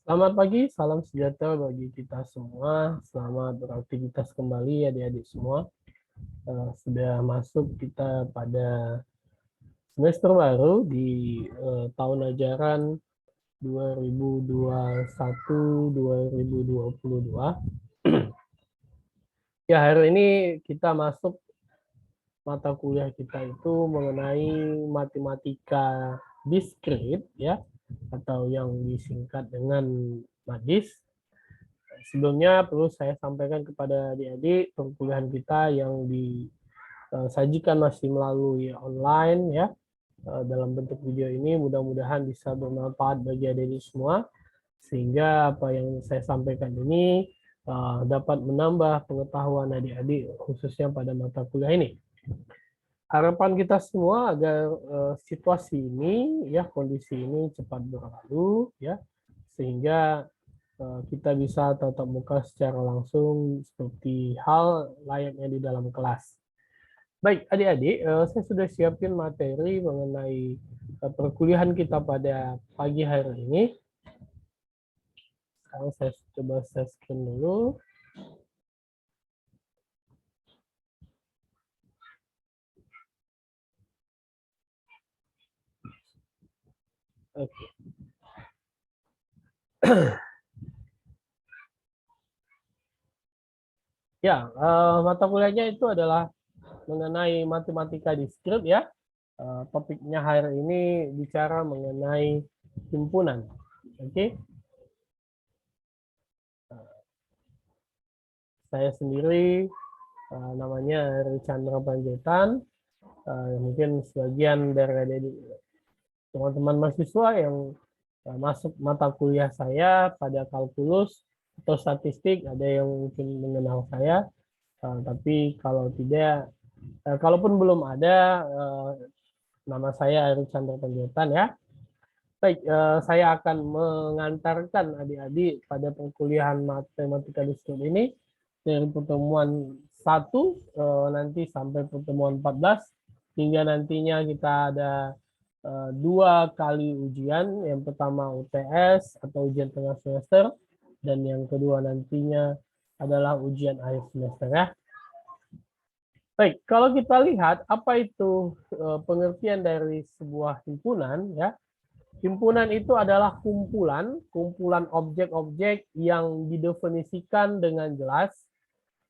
Selamat pagi, salam sejahtera bagi kita semua. Selamat beraktivitas kembali adik-adik semua. Sudah masuk kita pada semester baru di tahun ajaran 2021-2022. Ya, hari ini kita masuk mata kuliah kita itu mengenai matematika diskrit ya, atau yang disingkat dengan MADIS. Sebelumnya perlu saya sampaikan kepada adik-adik, perkuliahan kita yang disajikan masih melalui online ya, dalam bentuk video ini mudah-mudahan bisa bermanfaat bagi adik-adik semua, sehingga apa yang saya sampaikan ini dapat menambah pengetahuan adik-adik khususnya pada mata kuliah ini. Harapan kita semua agar situasi ini ya, kondisi ini cepat berlalu ya, sehingga kita bisa tatap muka secara langsung seperti hal layaknya di dalam kelas. Baik, adik-adik, saya sudah siapin materi mengenai perkuliahan kita pada pagi hari ini. Sekarang saya coba share screen dulu. Oke. Ya, mata kuliahnya itu adalah mengenai matematika diskrit ya. Topiknya hari ini bicara mengenai himpunan. Oke. Saya sendiri namanya Chandra Panjaitan. Mungkin sebagian dari teman-teman mahasiswa yang masuk mata kuliah saya pada kalkulus atau statistik, ada yang mungkin mengenal saya, tapi kalau tidak, kalaupun belum ada, nama saya Heru Chandra Panjaitan ya. Baik, saya akan mengantarkan adik-adik pada perkuliahan matematika diskrit ini dari pertemuan 1 nanti sampai pertemuan 14, hingga nantinya kita ada 2 kali ujian. Yang pertama UTS atau ujian tengah semester, dan yang kedua nantinya adalah ujian akhir semester ya. Baik, kalau kita lihat apa itu pengertian dari sebuah himpunan ya. Himpunan itu adalah kumpulan objek-objek yang didefinisikan dengan jelas.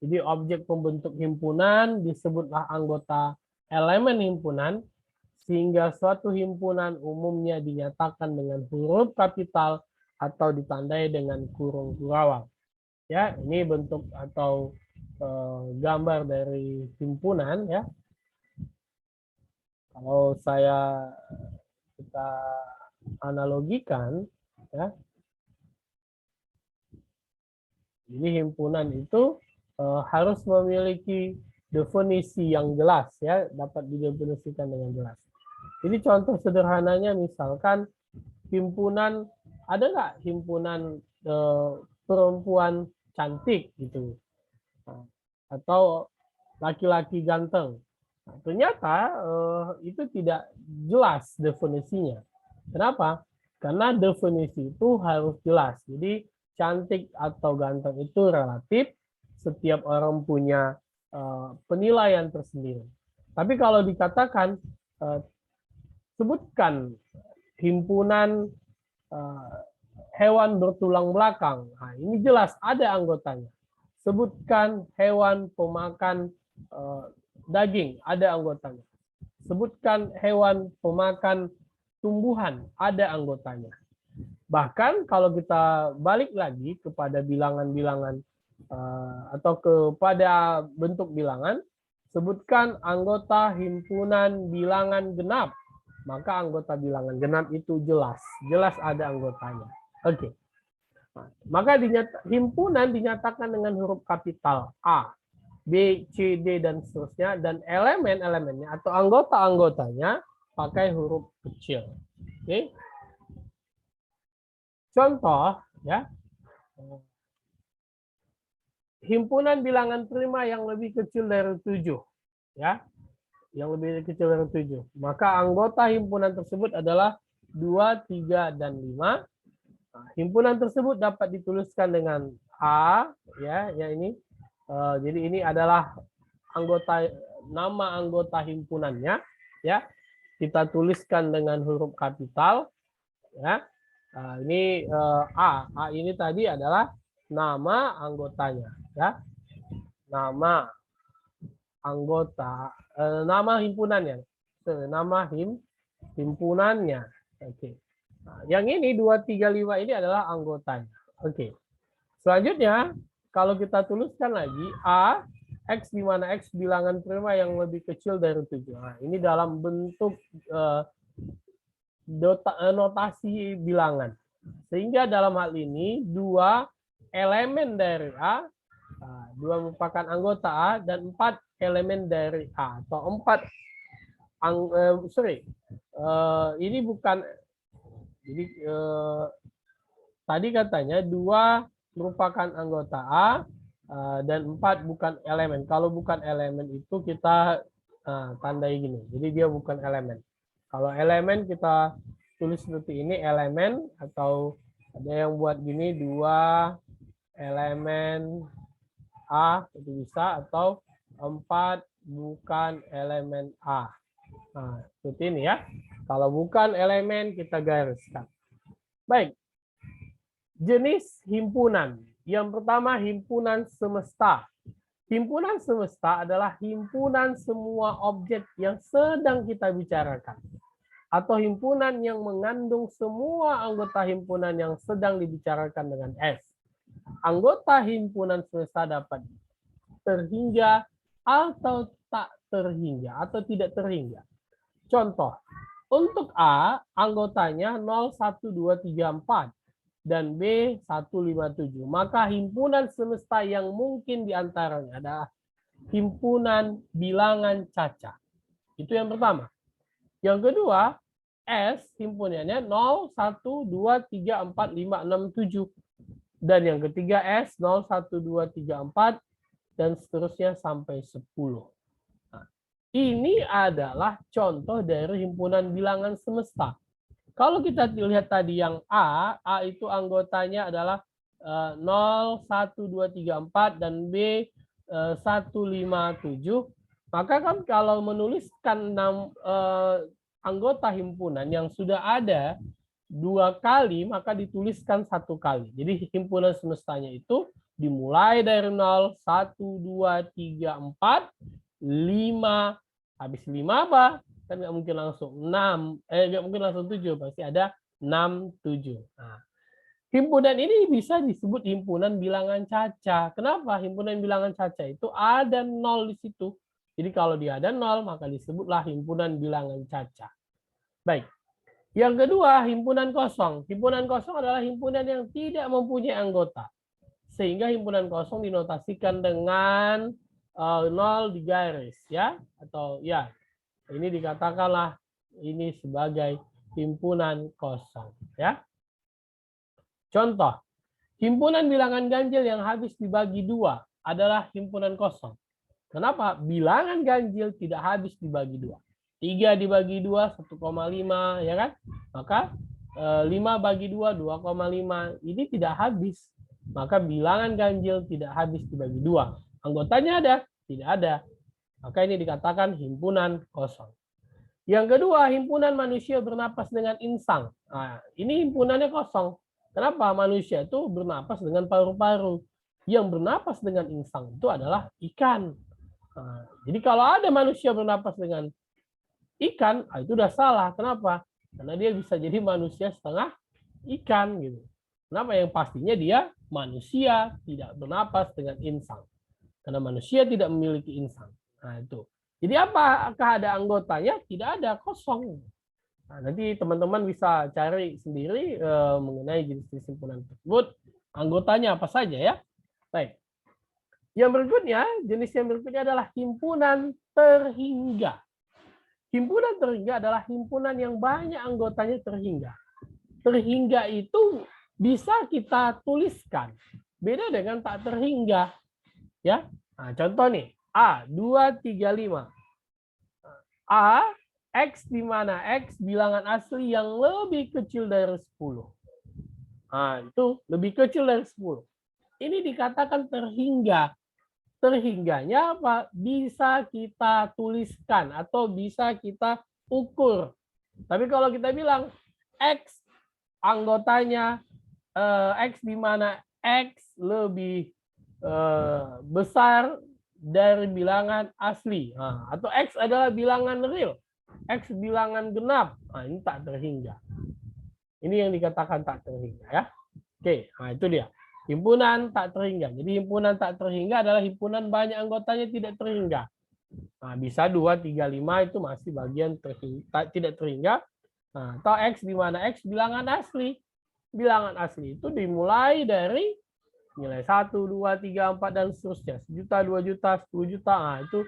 Jadi objek pembentuk himpunan disebutlah anggota elemen himpunan, sehingga suatu himpunan umumnya dinyatakan dengan huruf kapital atau ditandai dengan kurung kurawal. Ya, ini bentuk atau gambar dari himpunan ya. Kalau kita analogikan ya, jadi himpunan itu harus memiliki definisi yang jelas ya, dapat didefinisikan dengan jelas. Jadi contoh sederhananya misalkan himpunan, ada nggak himpunan perempuan cantik gitu, atau laki-laki ganteng. Nah, ternyata itu tidak jelas definisinya. Kenapa? Karena definisi itu harus jelas. Jadi cantik atau ganteng itu relatif, setiap orang punya penilaian tersendiri. Tapi kalau dikatakan sebutkan himpunan hewan bertulang belakang, nah, ini jelas ada anggotanya. Sebutkan hewan pemakan daging, ada anggotanya. Sebutkan hewan pemakan tumbuhan, ada anggotanya. Bahkan kalau kita balik lagi kepada bilangan-bilangan atau kepada bentuk bilangan, sebutkan anggota himpunan bilangan genap, maka anggota bilangan genap itu jelas ada anggotanya. Oke. Maka himpunan dinyatakan dengan huruf kapital A, B, C, D, dan seterusnya, dan elemen-elemennya atau anggota-anggotanya pakai huruf kecil. Oke. Contoh ya, himpunan bilangan prima yang lebih kecil dari 7 ya, yang lebih kecil dari 7, maka anggota himpunan tersebut adalah 2, 3, dan 5. Nah, himpunan tersebut dapat dituliskan dengan A, ya ini. Jadi ini adalah nama anggota himpunannya, ya. Kita tuliskan dengan huruf kapital, ya. Nah, ini A. A ini tadi adalah nama anggotanya, ya. Nama anggota, nama himpunannya, nama himpunannya. Oke. Nah, yang ini 235 ini adalah anggotanya. Oke. Selanjutnya, kalau kita tuliskan lagi A, X di mana X bilangan prima yang lebih kecil dari 7. Nah, ini dalam bentuk notasi bilangan. Sehingga dalam hal ini 2 elemen dari A, 2 merupakan anggota A, dan 4 elemen dari A, atau 4 ini bukan, jadi tadi katanya 2 merupakan anggota A dan 4 bukan elemen. Kalau bukan elemen itu kita tandai gini, jadi dia bukan elemen. Kalau elemen kita tulis seperti ini, elemen, atau ada yang buat gini, 2 elemen A, itu bisa, atau 4 bukan elemen A. Nah, seperti ini ya. Kalau bukan elemen, kita gariskan. Baik. Jenis himpunan. Yang pertama, himpunan semesta. Himpunan semesta adalah himpunan semua objek yang sedang kita bicarakan, atau himpunan yang mengandung semua anggota himpunan yang sedang dibicarakan dengan S. Anggota himpunan semesta dapat terhingga atau tak terhingga, atau tidak terhingga. Contoh, untuk A, anggotanya 0, 1, 2, 3, 4. Dan B 157. Maka himpunan semesta yang mungkin diantaranya adalah himpunan bilangan caca. Itu yang pertama. Yang kedua, S himpunannya 0, 1, 2, 3, 4, 5, 6, 7. Dan yang ketiga S 0, 1, 2, 3, 4 dan seterusnya sampai 10. Nah, ini adalah contoh dari himpunan bilangan semesta. Kalau kita lihat tadi yang A itu anggotanya adalah 0, 1, 2, 3, 4, dan B 1, 5, 7. Maka kan kalau menuliskan anggota himpunan yang sudah ada 2 kali, maka dituliskan 1 kali. Jadi himpunan semestanya itu dimulai dari 0, 1, 2, 3, 4, 5, habis 5 apa? Kan nggak mungkin langsung 6, nggak mungkin langsung 7, pasti ada 6, 7. Nah, himpunan ini bisa disebut himpunan bilangan caca. Kenapa? Himpunan bilangan caca itu ada 0 di situ. Jadi kalau dia ada 0, maka disebutlah himpunan bilangan caca. Baik. Yang kedua, himpunan kosong. Himpunan kosong adalah himpunan yang tidak mempunyai anggota. Sehingga himpunan kosong dinotasikan dengan 0 di garis, ya, atau ya. Ini dikatakanlah ini sebagai himpunan kosong, ya. Contoh, himpunan bilangan ganjil yang habis dibagi 2 adalah himpunan kosong. Kenapa? Bilangan ganjil tidak habis dibagi 2. 3 dibagi 2, 1,5, ya kan? Maka 5 bagi 2, 2,5. Ini tidak habis. Maka bilangan ganjil tidak habis dibagi 2. Anggotanya ada? Tidak ada. Maka ini dikatakan himpunan kosong. Yang kedua, himpunan manusia bernapas dengan insang. Nah, ini himpunannya kosong. Kenapa? Manusia itu bernapas dengan paru-paru. Yang bernapas dengan insang itu adalah ikan. Nah, jadi kalau ada manusia bernapas dengan ikan, itu udah salah. Kenapa? Karena dia bisa jadi manusia setengah ikan, gitu. Kenapa? Yang pastinya dia manusia tidak bernapas dengan insang. Karena manusia tidak memiliki insang. Nah, itu. Jadi apakah ada anggotanya? Tidak ada, kosong. Nah, nanti teman-teman bisa cari sendiri mengenai jenis-jenis himpunan tersebut. Anggotanya apa saja, ya. Baik. Yang berikutnya, jenis yang berikutnya adalah himpunan terhingga. Himpunan terhingga adalah himpunan yang banyak anggotanya terhingga. Terhingga itu bisa kita tuliskan. Beda dengan tak terhingga. Ya. Nah, contoh nih. A, 2, 3, 5. A, X di mana X bilangan asli yang lebih kecil dari 10. Nah, itu lebih kecil dari 10. Ini dikatakan terhingga. Terhingganya apa? Bisa kita tuliskan atau bisa kita ukur. Tapi kalau kita bilang X anggotanya X di mana X lebih besar dari bilangan asli. Nah, atau X adalah bilangan real. X bilangan genap. Nah, ini tak terhingga. Ini yang dikatakan tak terhingga ya. Oke, nah itu dia. Himpunan tak terhingga. Jadi himpunan tak terhingga adalah himpunan banyak anggotanya tidak terhingga. Nah, bisa 2, 3, 5 itu masih bagian terhingga, tidak terhingga. Nah, atau X di mana X bilangan asli. Bilangan asli itu dimulai dari nilai 1, 2, 3, 4, dan seterusnya. 1 juta, 2 juta, 10 juta. Nah, itu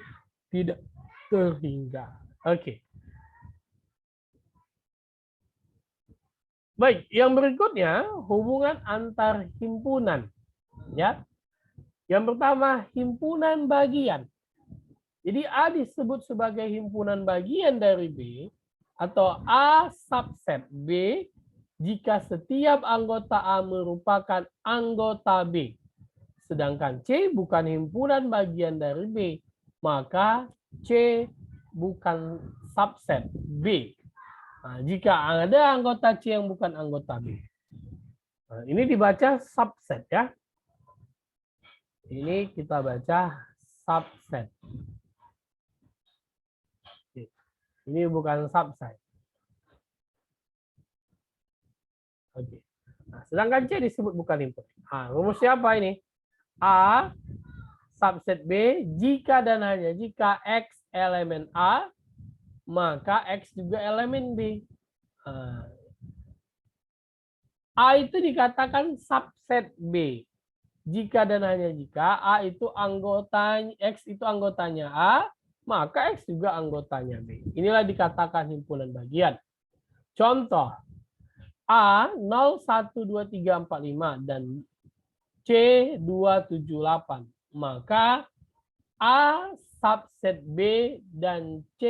tidak terhingga. Oke. Baik, yang berikutnya hubungan antar himpunan. Ya. Yang pertama, himpunan bagian. Jadi A disebut sebagai himpunan bagian dari B atau A subset B jika setiap anggota A merupakan anggota B. Sedangkan C bukan himpunan bagian dari B, maka C bukan subset B. Nah, jika ada anggota C yang bukan anggota B. Nah, ini dibaca subset ya. Ini kita baca subset. Ini bukan subset. Oke. Nah, sedangkan C disebut bukan himpunan. Nah, rumusnya apa ini? A subset B jika dan hanya jika X elemen A, maka X juga elemen B. Nah, A itu dikatakan subset B. Jika dan hanya jika A itu anggotanya, X itu anggotanya A, maka X juga anggotanya B. Inilah dikatakan himpunan bagian. Contoh, A 0, 1, 2, 3, 4, 5 dan C 2, 7, 8. Maka A subset B dan C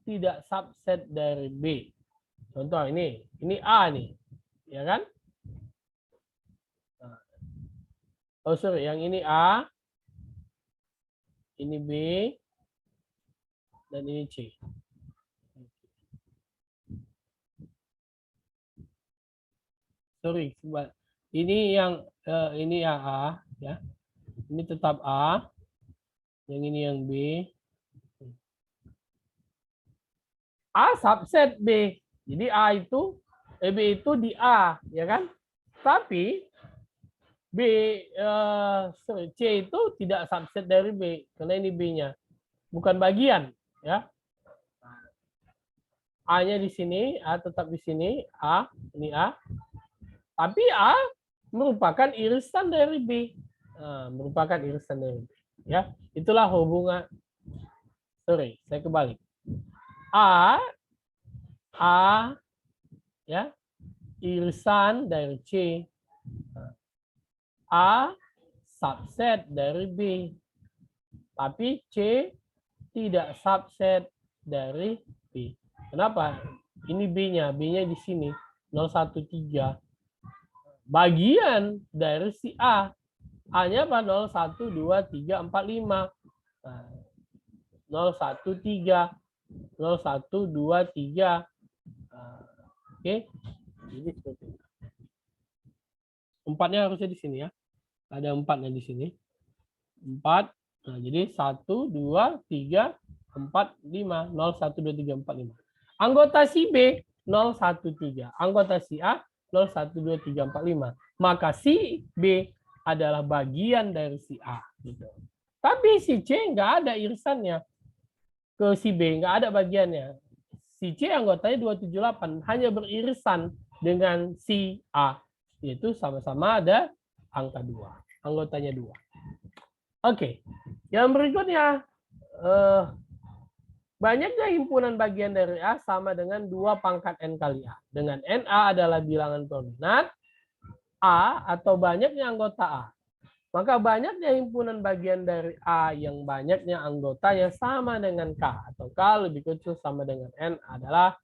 tidak subset dari B. Contoh ini A nih, ya kan? Oh sorry, yang ini A, ini B, dan ini C. Sorry, ini yang ini A, ya. Ini tetap A, yang ini yang B. A subset B. Jadi A itu B itu di A, ya kan? Tapi C itu tidak subset dari B karena ini B-nya. Bukan bagian, ya. A-nya di sini, A tetap di sini, A, ini A. Tapi A merupakan irisan dari B. Nah, merupakan irisan dari B. Ya, itulah hubungan. Sorry, saya kebalik. A, ya, irisan dari C. A subset dari B. Tapi C tidak subset dari B. Kenapa? Ini B-nya. B-nya di sini. 013. Bagian dari si A. A-nya apa? 0, 1, 2, 3, 4, 5. Nah, 0, 1, 3. 0, 1, 2, 3. Oke. Jadi seperti itu. 4-nya harusnya di sini ya. Ada 4-nya di sini. 4. Nah, jadi 1, 2, 3, 4, 5. 0, 1, 2, 3, 4, 5. Anggota si B 0, 1, 3. Anggota si A 0, 1, 2, 3, 4, 5. Maka si B adalah bagian dari si A. Gitu. Tapi si C nggak ada irisannya ke si B, nggak ada bagiannya. Si C anggotanya 278, hanya beririsan dengan si A. Yaitu sama-sama ada angka 2. Anggotanya 2. Oke, yang berikutnya. Banyaknya himpunan bagian dari A sama dengan 2 pangkat N kali A. Dengan NA adalah bilangan peminat A atau banyaknya anggota A. Maka banyaknya himpunan bagian dari A yang banyaknya anggotanya sama dengan K. Atau K lebih kecil sama dengan N adalah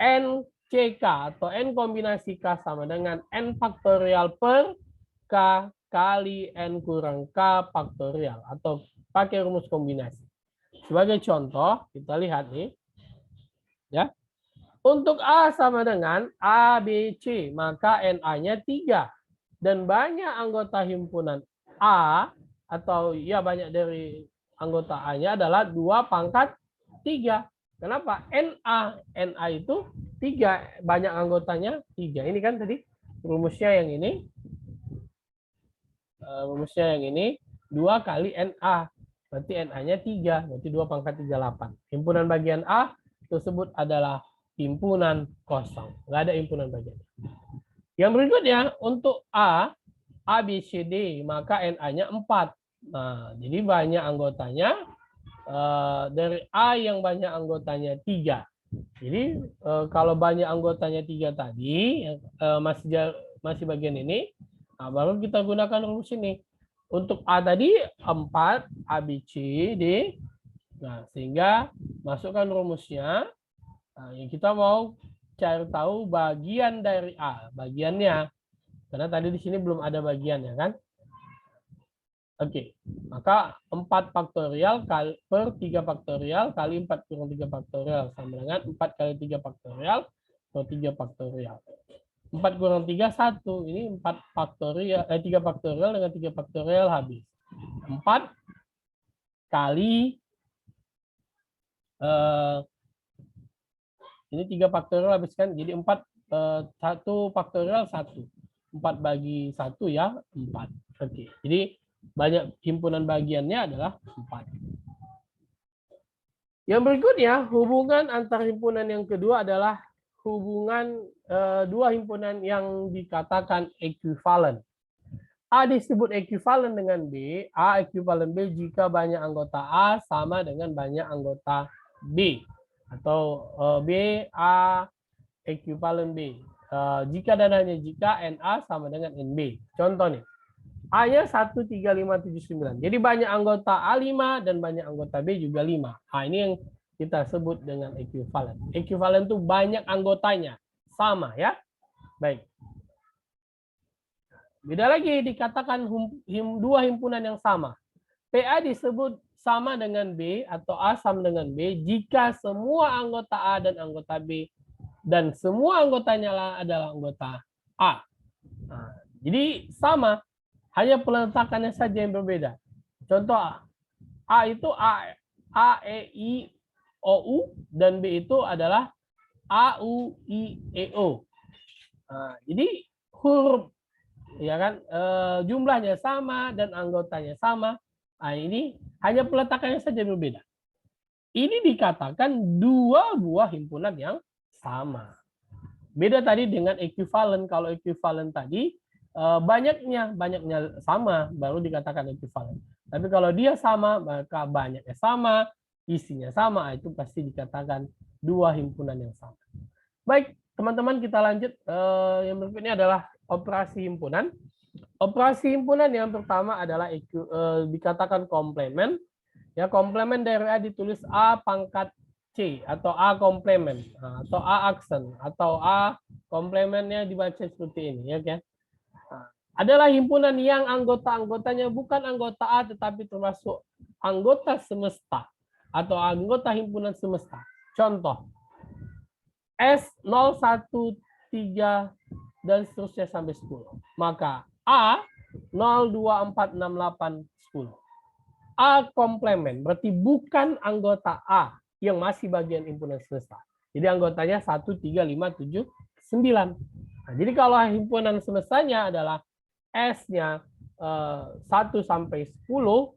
N CK atau N kombinasi K sama dengan N faktorial per K kali N kurang K faktorial atau pakai rumus kombinasi. Sebagai contoh, kita lihat nih. Ya. Untuk A sama dengan A, B, C, maka NA-nya 3. Dan banyak anggota himpunan A, atau ya banyak dari anggota A-nya adalah 2 pangkat 3. Kenapa? NA itu 3, banyak anggotanya 3. Ini kan tadi rumusnya yang ini. Rumusnya yang ini 2 kali NA. Berarti NA-nya 3, berarti 2 pangkat 3, 8. Himpunan bagian A tersebut adalah himpunan kosong. Nggak ada himpunan bagian. Yang berikutnya, untuk A, B, C, D, maka NA-nya 4. Nah, jadi banyak anggotanya. Dari A yang banyak anggotanya 3. Jadi kalau banyak anggotanya 3 tadi, masih bagian ini, nah, baru kita gunakan rumus ini. Untuk A tadi 4, A, B, C, D. Nah, sehingga masukkan rumusnya. Nah, yang kita mau cari tahu bagian dari A, bagiannya. Karena tadi di sini belum ada bagiannya kan? Oke, maka 4 faktorial per 3 faktorial kali 4 kurang 3 faktorial sama dengan 4 kali 3 faktorial per 3 faktorial. 4 kurang 3, 1. Ini 4 faktorial, 3 faktorial dengan 3 faktorial habis. 4 kali, ini 3 faktorial habis kan, jadi 1 faktorial 1. 4 bagi 1 ya, 4. Oke, jadi banyak himpunan bagiannya adalah 4. Yang berikutnya, hubungan antar himpunan yang kedua adalah hubungan dua himpunan yang dikatakan ekuivalen. A disebut ekuivalen dengan B, A ekuivalen B jika banyak anggota A sama dengan banyak anggota B. Atau B, A ekuivalen B. Jika dan hanya jika NA sama dengan NB. Contoh nih. A-nya 1, 3, 5, 7, 9. Jadi banyak anggota A5 dan banyak anggota B juga 5. Nah, ini yang kita sebut dengan ekuivalen. Ekuivalen itu banyak anggotanya. Sama ya. Baik. Beda lagi dikatakan dua himpunan yang sama. PA disebut sama dengan B atau A sama dengan B jika semua anggota A dan anggota B dan semua anggotanya adalah anggota A. Nah, jadi sama. Hanya peletakannya saja yang berbeda. Contoh A itu A, E, I, O, U, dan B itu adalah A, U, I, E, O. Nah, jadi huruf ya kan jumlahnya sama dan anggotanya sama. Nah, ini hanya peletakannya saja yang berbeda. Ini dikatakan dua buah himpunan yang sama. Beda tadi dengan ekuivalen. Kalau ekuivalen tadi banyaknya sama baru dikatakan ekuivalen. Tapi kalau dia sama maka banyaknya sama, isinya sama, itu pasti dikatakan dua himpunan yang sama. Baik, teman-teman kita lanjut. Yang berikutnya adalah operasi himpunan. Operasi himpunan yang pertama adalah dikatakan komplement. Ya, komplement dari A ditulis A pangkat C atau A komplement atau A aksen atau A komplementnya dibaca seperti ini ya kan. Adalah himpunan yang anggota-anggotanya bukan anggota A tetapi termasuk anggota semesta atau anggota himpunan semesta. Contoh S0, 1, 3 dan seterusnya sampai 10. Maka A 0, 2, 4, 6, 8, 10. A komplement berarti bukan anggota A yang masih bagian himpunan semesta. Jadi anggotanya 1, 3, 5, 7, 9. Nah, jadi kalau himpunan semestanya adalah S-nya 1 sampai 10,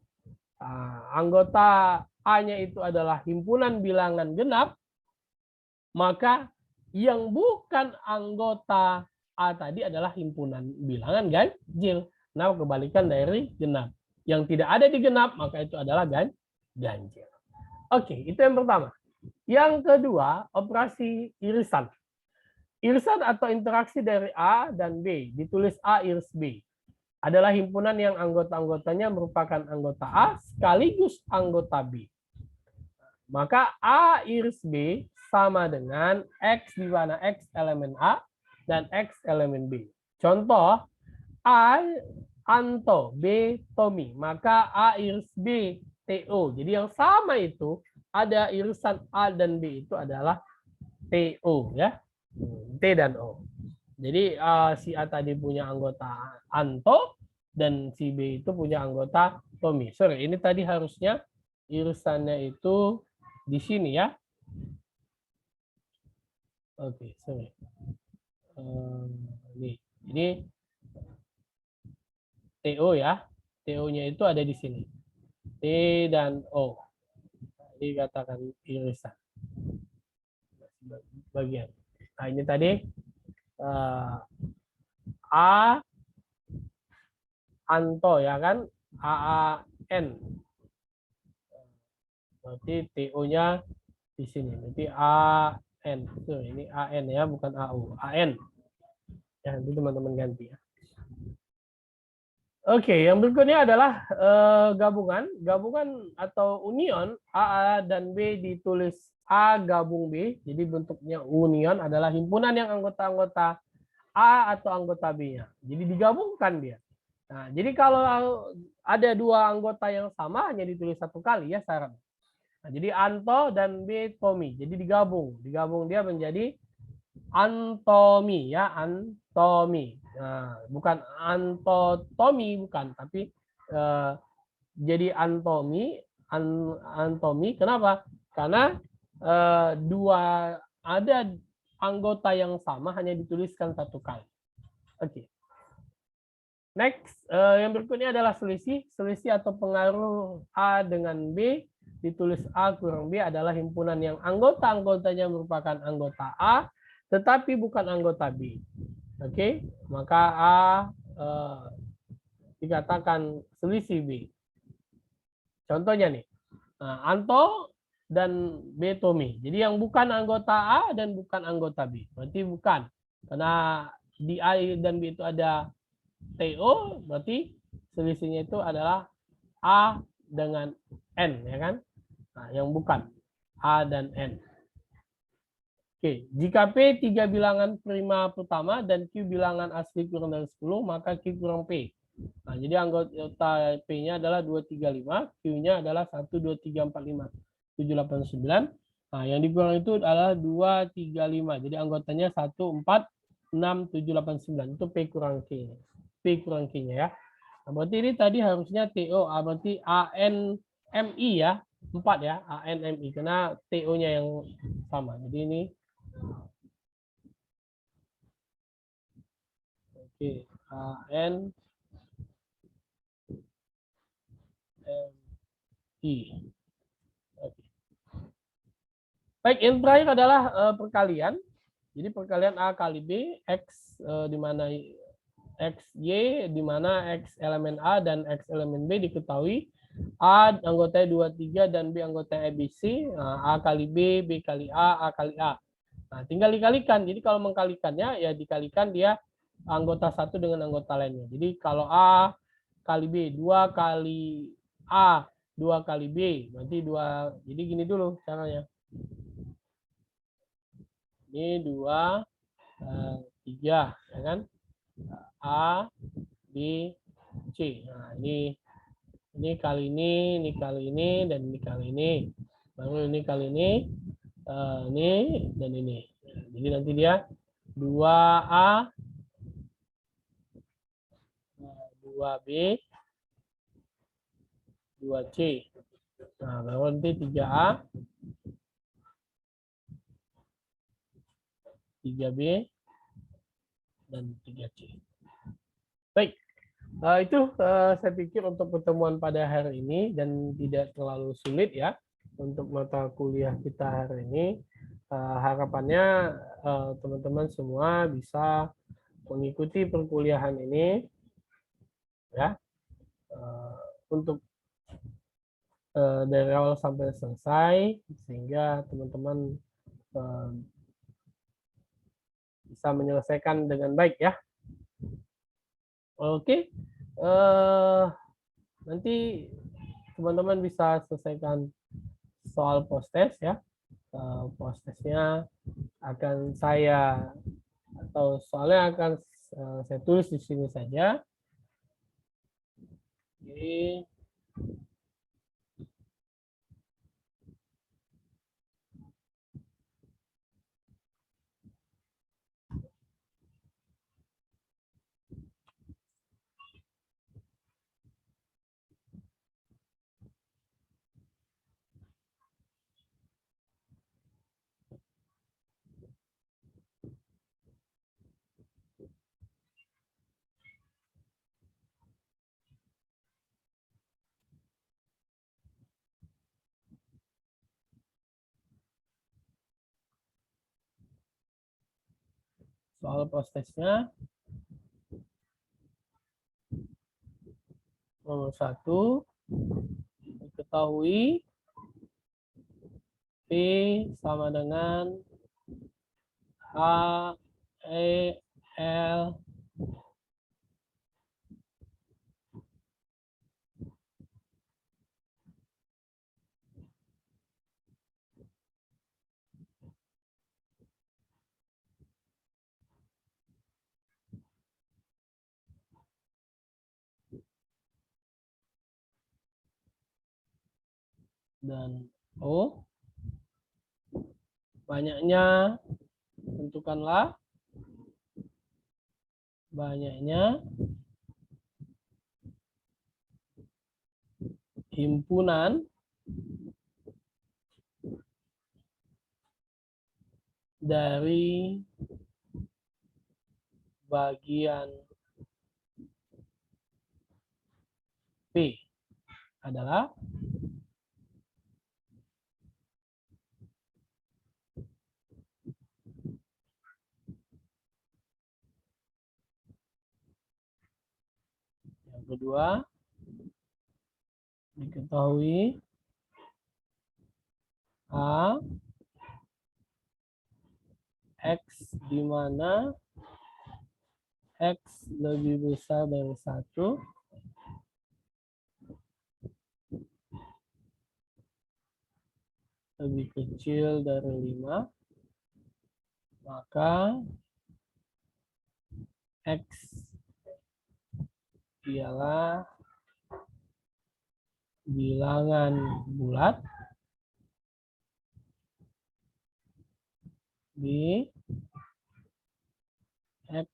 anggota A-nya itu adalah himpunan bilangan genap, maka yang bukan anggota A tadi adalah himpunan bilangan ganjil. Nah, kebalikan dari genap. Yang tidak ada di genap, maka itu adalah ganjil. Oke, itu yang pertama. Yang kedua, operasi irisan. Irisan atau interaksi dari A dan B, ditulis A iris B, adalah himpunan yang anggota-anggotanya merupakan anggota A sekaligus anggota B. Maka A iris B sama dengan X di mana X elemen A dan X elemen B. Contoh, A Anto, B Tommy, maka A iris B TO. Jadi yang sama itu ada irisan A dan B itu adalah TO ya. T dan O. Jadi si A tadi punya anggota Anto dan si B itu punya anggota Tommy. Sorry, ini tadi harusnya irisannya itu di sini ya. Oke, sorry. Ini TO ya. TO-nya itu ada di sini. T dan O. Ini katakan irisan. Bagian. Nah, ini tadi A Anto ya kan, AAN. Berarti TO-nya di sini. Berarti AN. Tuh, ini AN ya, bukan AU. AN. Ya, nanti teman-teman ganti ya. Oke, yang berikutnya adalah gabungan. Gabungan atau union A dan B ditulis A gabung B. Jadi bentuknya union adalah himpunan yang anggota-anggota A atau anggota B-nya. Jadi digabungkan dia. Nah, jadi kalau ada dua anggota yang sama hanya ditulis satu kali ya syarat. Nah, jadi Anto dan B Tommy. Jadi digabung. Digabung dia menjadi Antomi ya, Antomi. Nah, bukan Antotomi bukan, tapi jadi Antomi, Antomi. Kenapa? Karena ada anggota yang sama hanya dituliskan satu kali. Oke. Next, yang berikutnya adalah selisih. Selisih atau pengaruh A dengan B ditulis A kurang B adalah himpunan yang anggota-anggotanya merupakan anggota A tetapi bukan anggota B. Oke, maka A dikatakan selisih B. Contohnya nih, Anto dan B Tommy. Jadi yang bukan anggota A dan bukan anggota B. Berarti bukan. Karena di A dan B itu ada TO, berarti selisihnya itu adalah A dengan N, ya kan? Nah, yang bukan A dan N. Oke, jika P 3 bilangan prima pertama dan Q bilangan asli kurang dari 10, maka Q kurang P. Nah, jadi anggota P-nya adalah 235, Q-nya adalah 1, 2, 3, 4, 5, 7, 8, 9. Nah, yang dikurang itu adalah 2, 3, 5. Jadi anggotanya 1, 4, 6, 7, 8, 9. Itu P kurang Q. P kurang Q-nya ya. Nah, berarti ini tadi harusnya TO, berarti ANMI ya. 4 ya, ANMI. Karena TO-nya yang sama. Jadi ini oke, AN I. Oke. Baik, yang terakhir adalah perkalian. Jadi perkalian A kali B, X di mana X, Y, di mana X elemen A dan X elemen B diketahui. A anggotanya 2, 3, dan B anggotanya ABC. A kali B, B kali A kali A. Nah, tinggal dikalikan. Jadi kalau mengkalikannya, ya dikalikan dia anggota satu dengan anggota lainnya. Jadi kalau A kali B, 2 kali A, 2 kali B. Berarti 2. Jadi gini dulu caranya. Ini 2, 3. Ya kan? A, B, C. Nah, ini kali ini kali ini, dan ini kali ini. Baru ini kali ini dan ini. Jadi nanti dia 2A, 2B, 2C. Nah, baru nanti 3A, 3B, dan 3C. Baik, itu saya pikir untuk pertemuan pada hari ini dan tidak terlalu sulit ya untuk mata kuliah kita hari ini. Harapannya teman-teman semua bisa mengikuti perkuliahan ini ya untuk dari awal sampai selesai sehingga teman-teman bisa menyelesaikan dengan baik ya. Oke, nanti teman-teman bisa selesaikan soal post test ya. prosesnya akan saya atau soalnya akan saya tulis di sini saja. Oke. Soal prosesnya nomor 1, diketahui P sama dengan H, E, L dan O. Banyaknya tentukanlah banyaknya himpunan dari bagian P adalah yang kedua, diketahui A X di mana X lebih besar dari 1 lebih kecil dari 5, maka X ialah bilangan bulat di X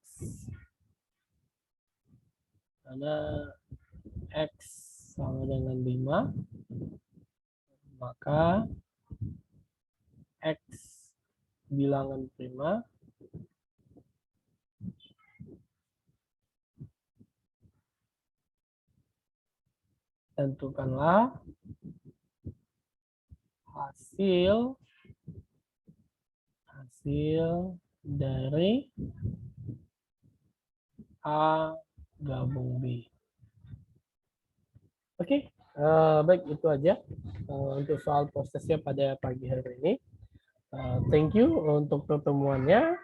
karena X sama dengan 5, maka X bilangan prima tentukanlah hasil dari A gabung B. Oke, baik itu aja untuk soal prosesnya pada pagi hari ini. Thank you untuk pertemuannya.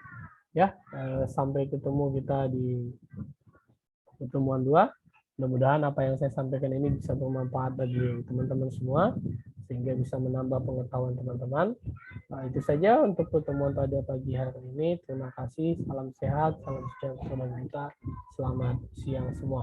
Ya, sampai ketemu kita di pertemuan 2. Mudah-mudahan apa yang saya sampaikan ini bisa bermanfaat bagi teman-teman semua, sehingga bisa menambah pengetahuan teman-teman. Itu saja untuk pertemuan pada pagi hari ini. Terima kasih, salam sehat, salam sejahtera bagi kita. Selamat siang semua.